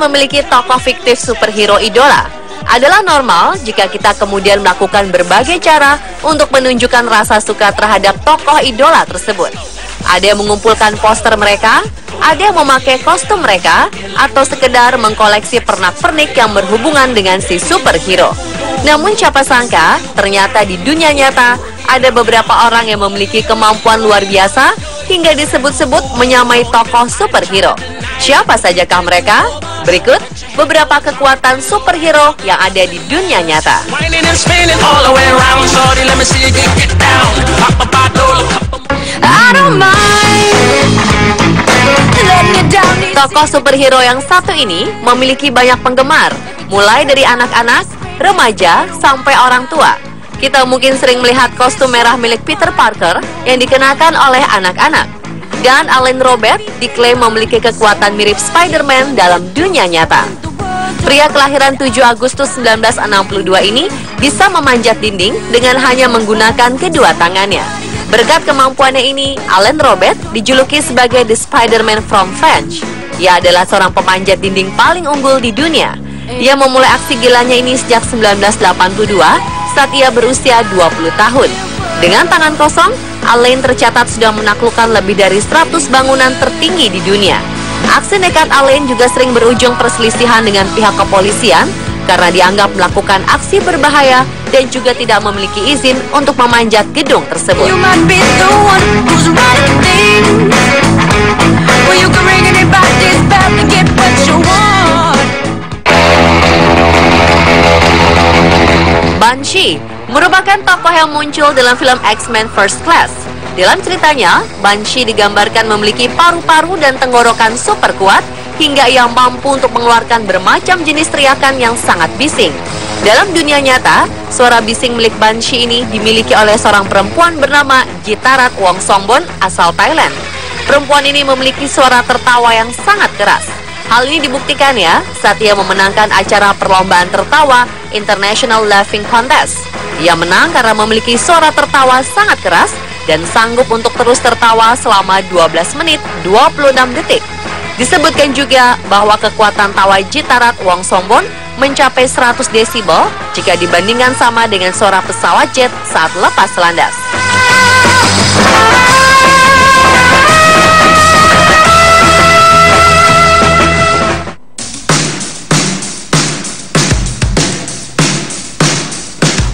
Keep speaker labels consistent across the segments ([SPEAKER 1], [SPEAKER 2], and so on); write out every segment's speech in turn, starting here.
[SPEAKER 1] memiliki tokoh fiktif superhero idola adalah normal jika kita kemudian melakukan berbagai cara untuk menunjukkan rasa suka terhadap tokoh idola tersebut. Ada yang mengumpulkan poster mereka, ada yang memakai kostum mereka, atau sekedar mengkoleksi pernak-pernik yang berhubungan dengan si superhero. Namun siapa sangka, ternyata di dunia nyata ada beberapa orang yang memiliki kemampuan luar biasa hingga disebut-sebut menyamai tokoh superhero. Siapa sajakah mereka? Berikut beberapa kekuatan superhero yang ada di dunia nyata. Tokoh superhero yang satu ini memiliki banyak penggemar, mulai dari anak-anak, remaja, sampai orang tua. Kita mungkin sering melihat kostum merah milik Peter Parker yang dikenakan oleh anak-anak. Dan Alan Robert diklaim memiliki kekuatan mirip Spider-Man dalam dunia nyata. Pria kelahiran 7 Agustus 1962 ini bisa memanjat dinding dengan hanya menggunakan kedua tangannya. Berkat kemampuannya ini, Alan Robert dijuluki sebagai The Spider-Man from French. Ia adalah seorang pemanjat dinding paling unggul di dunia. Ia memulai aksi gilanya ini sejak 1982 saat ia berusia 20 tahun. Dengan tangan kosong, Alan tercatat sudah menaklukkan lebih dari 100 bangunan tertinggi di dunia. Aksi nekat Alan juga sering berujung perselisihan dengan pihak kepolisian karena dianggap melakukan aksi berbahaya dan juga tidak memiliki izin untuk memanjat gedung tersebut. Banshee merupakan tokoh yang muncul dalam film X-Men First Class. Dalam ceritanya, Banshee digambarkan memiliki paru-paru dan tenggorokan super kuat hingga ia mampu untuk mengeluarkan bermacam jenis teriakan yang sangat bising. Dalam dunia nyata, suara bising milik Banshee ini dimiliki oleh seorang perempuan bernama Jitarat Wongsongbon asal Thailand. Perempuan ini memiliki suara tertawa yang sangat keras. Hal ini dibuktikan ya saat ia memenangkan acara perlombaan tertawa International Laughing Contest. Ia menang karena memiliki suara tertawa sangat keras dan sanggup untuk terus tertawa selama 12 menit 26 detik. Disebutkan juga bahwa kekuatan tawa Jitarat Wongsongbon mencapai 100 desibel jika dibandingkan sama dengan suara pesawat jet saat lepas landas.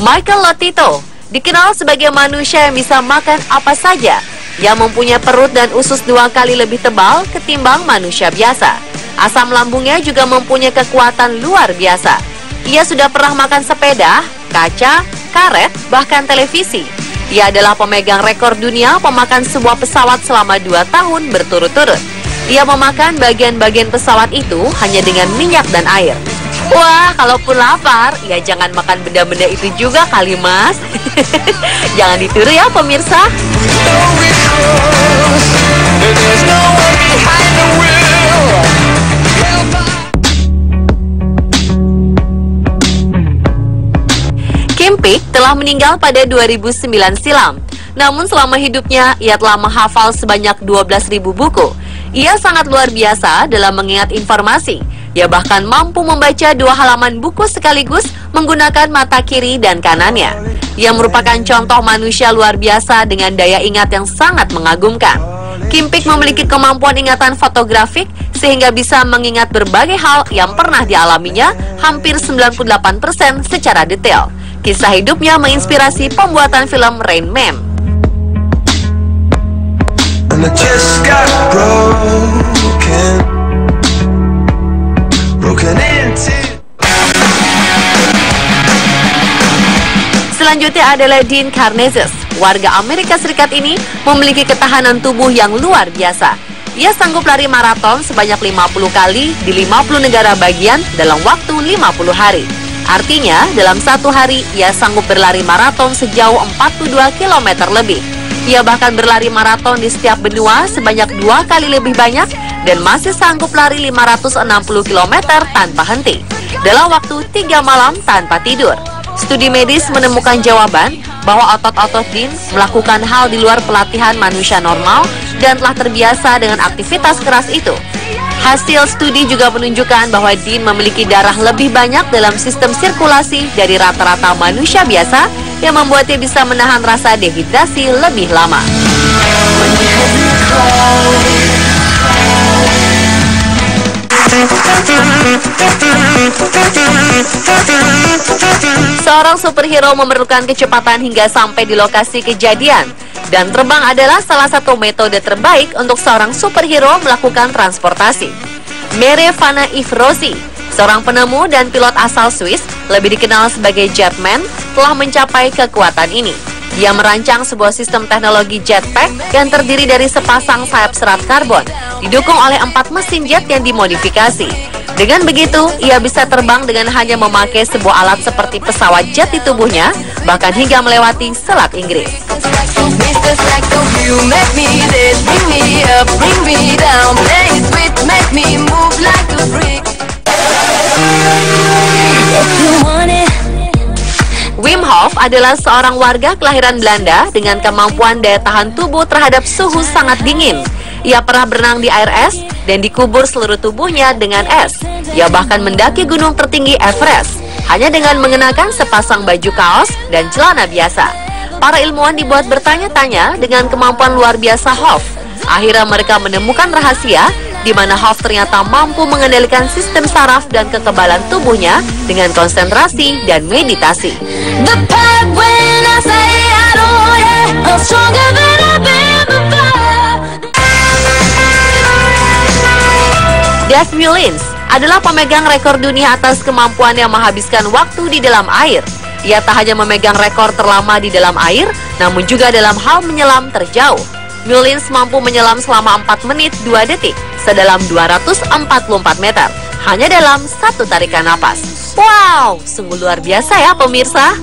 [SPEAKER 1] Michael Lotito dikenal sebagai manusia yang bisa makan apa saja, yang mempunyai perut dan usus 2 kali lebih tebal ketimbang manusia biasa. Asam lambungnya juga mempunyai kekuatan luar biasa. Ia sudah pernah makan sepeda, kaca, karet, bahkan televisi. Ia adalah pemegang rekor dunia pemakan sebuah pesawat selama 2 tahun berturut-turut. Ia memakan bagian-bagian pesawat itu hanya dengan minyak dan air. Wah, kalaupun lapar, ya jangan makan benda-benda itu juga kali, Mas. Jangan ditiru ya, pemirsa. Kim Peek telah meninggal pada 2009 silam. Namun selama hidupnya, ia telah menghafal sebanyak 12.000 buku. Ia sangat luar biasa dalam mengingat informasi. Ia bahkan mampu membaca 2 halaman buku sekaligus menggunakan mata kiri dan kanannya. Ia merupakan contoh manusia luar biasa dengan daya ingat yang sangat mengagumkan. Kim Peek memiliki kemampuan ingatan fotografik sehingga bisa mengingat berbagai hal yang pernah dialaminya hampir 98% secara detail. Kisah hidupnya menginspirasi pembuatan film Rain Man. Selanjutnya adalah Dean Karnazes. Warga Amerika Serikat ini memiliki ketahanan tubuh yang luar biasa. Ia sanggup lari maraton sebanyak 50 kali di 50 negara bagian dalam waktu 50 hari. Artinya, dalam 1 hari, ia sanggup berlari maraton sejauh 42 km lebih. Ia bahkan berlari maraton di setiap benua sebanyak 2 kali lebih banyak dan masih sanggup lari 560 km tanpa henti dalam waktu 3 malam tanpa tidur. Studi medis menemukan jawaban bahwa otot-otot Dean melakukan hal di luar pelatihan manusia normal dan telah terbiasa dengan aktivitas keras itu. Hasil studi juga menunjukkan bahwa Dean memiliki darah lebih banyak dalam sistem sirkulasi dari rata-rata manusia biasa yang membuatnya bisa menahan rasa dehidrasi lebih lama. Seorang superhero memerlukan kecepatan hingga sampai di lokasi kejadian. Dan terbang adalah salah satu metode terbaik untuk seorang superhero melakukan transportasi. Mere Vanna Ivrosi, seorang penemu dan pilot asal Swiss, lebih dikenal sebagai Jetman, telah mencapai kekuatan ini. Dia merancang sebuah sistem teknologi jetpack yang terdiri dari sepasang sayap serat karbon, didukung oleh 4 mesin jet yang dimodifikasi. Dengan begitu, ia bisa terbang dengan hanya memakai sebuah alat seperti pesawat jet di tubuhnya, bahkan hingga melewati Selat Inggris. Wim Hof adalah seorang warga kelahiran Belanda dengan kemampuan daya tahan tubuh terhadap suhu sangat dingin. Ia pernah berenang di air es dan dikubur seluruh tubuhnya dengan es. Ia bahkan mendaki gunung tertinggi Everest hanya dengan mengenakan sepasang baju kaos dan celana biasa. Para ilmuwan dibuat bertanya-tanya dengan kemampuan luar biasa Hof. Akhirnya mereka menemukan rahasia di mana Hof ternyata mampu mengendalikan sistem saraf dan kekebalan tubuhnya dengan konsentrasi dan meditasi. Dave Mullins adalah pemegang rekor dunia atas kemampuannya menghabiskan waktu di dalam air. Ia tak hanya memegang rekor terlama di dalam air, namun juga dalam hal menyelam terjauh. Mullins mampu menyelam selama 4 menit 2 detik, sedalam 244 meter, hanya dalam satu tarikan napas. Wow, sungguh luar biasa ya pemirsa.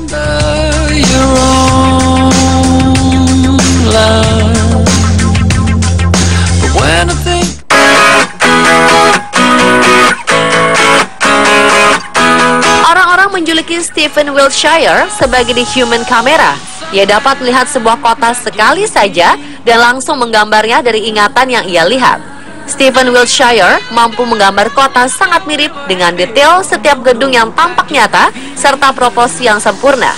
[SPEAKER 1] Orang-orang menjuluki Stephen Wiltshire sebagai The Human Camera. Ia dapat melihat sebuah kota sekali saja dan langsung menggambarnya dari ingatan yang ia lihat. Stephen Wiltshire mampu menggambar kota sangat mirip dengan detail setiap gedung yang tampak nyata serta proporsi yang sempurna.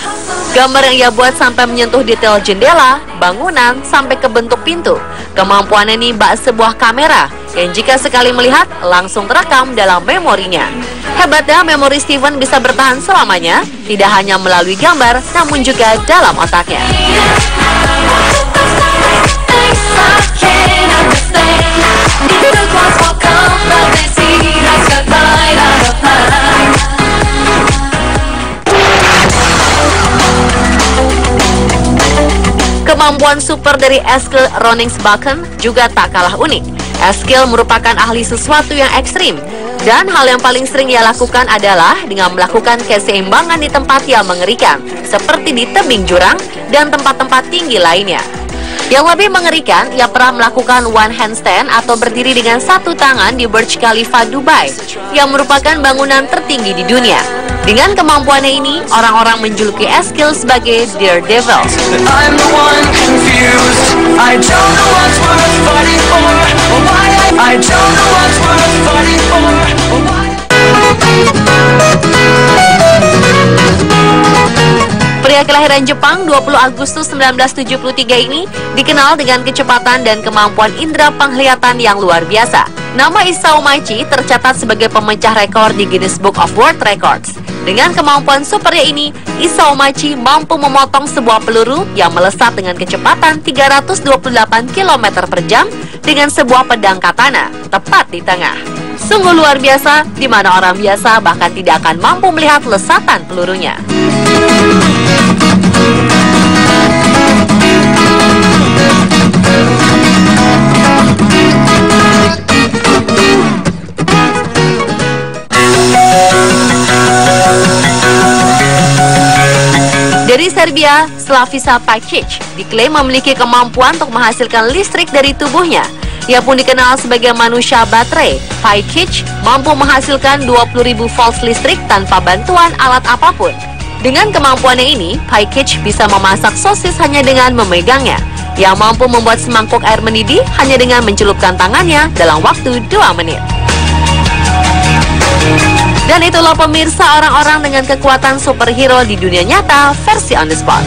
[SPEAKER 1] Gambar yang ia buat sampai menyentuh detail jendela, bangunan, sampai ke bentuk pintu. Kemampuannya ini bak sebuah kamera yang jika sekali melihat langsung terekam dalam memorinya. Hebatnya memori Stephen bisa bertahan selamanya, tidak hanya melalui gambar, namun juga dalam otaknya. Kemampuan super dari Eskil Roningsbakken juga tak kalah unik. Eskil merupakan ahli sesuatu yang ekstrim, dan hal yang paling sering ia lakukan adalah dengan melakukan keseimbangan di tempat yang mengerikan, seperti di tebing jurang dan tempat-tempat tinggi lainnya. Yang lebih mengerikan, ia pernah melakukan one handstand atau berdiri dengan satu tangan di Burj Khalifa, Dubai, yang merupakan bangunan tertinggi di dunia. Dengan kemampuannya ini, orang-orang menjuluki Eskil sebagai Daredevil. Pria kelahiran Jepang 20 Agustus 1973 ini dikenal dengan kecepatan dan kemampuan indera penglihatan yang luar biasa. Nama Isao Machi tercatat sebagai pemecah rekor di Guinness Book of World Records. Dengan kemampuan supernya ini, Isao Machi mampu memotong sebuah peluru yang melesat dengan kecepatan 328 km per jam dengan sebuah pedang katana tepat di tengah. Sungguh luar biasa, di mana orang biasa bahkan tidak akan mampu melihat lesatan pelurunya. Dari Serbia, Slavica Pajic diklaim memiliki kemampuan untuk menghasilkan listrik dari tubuhnya. Ia pun dikenal sebagai manusia baterai. Pajic mampu menghasilkan 20.000 volt listrik tanpa bantuan alat apapun. Dengan kemampuannya ini, Pajic bisa memasak sosis hanya dengan memegangnya. Ia mampu membuat semangkuk air mendidih hanya dengan mencelupkan tangannya dalam waktu 2 menit. Dan itulah pemirsa orang-orang dengan kekuatan superhero di dunia nyata versi on the spot.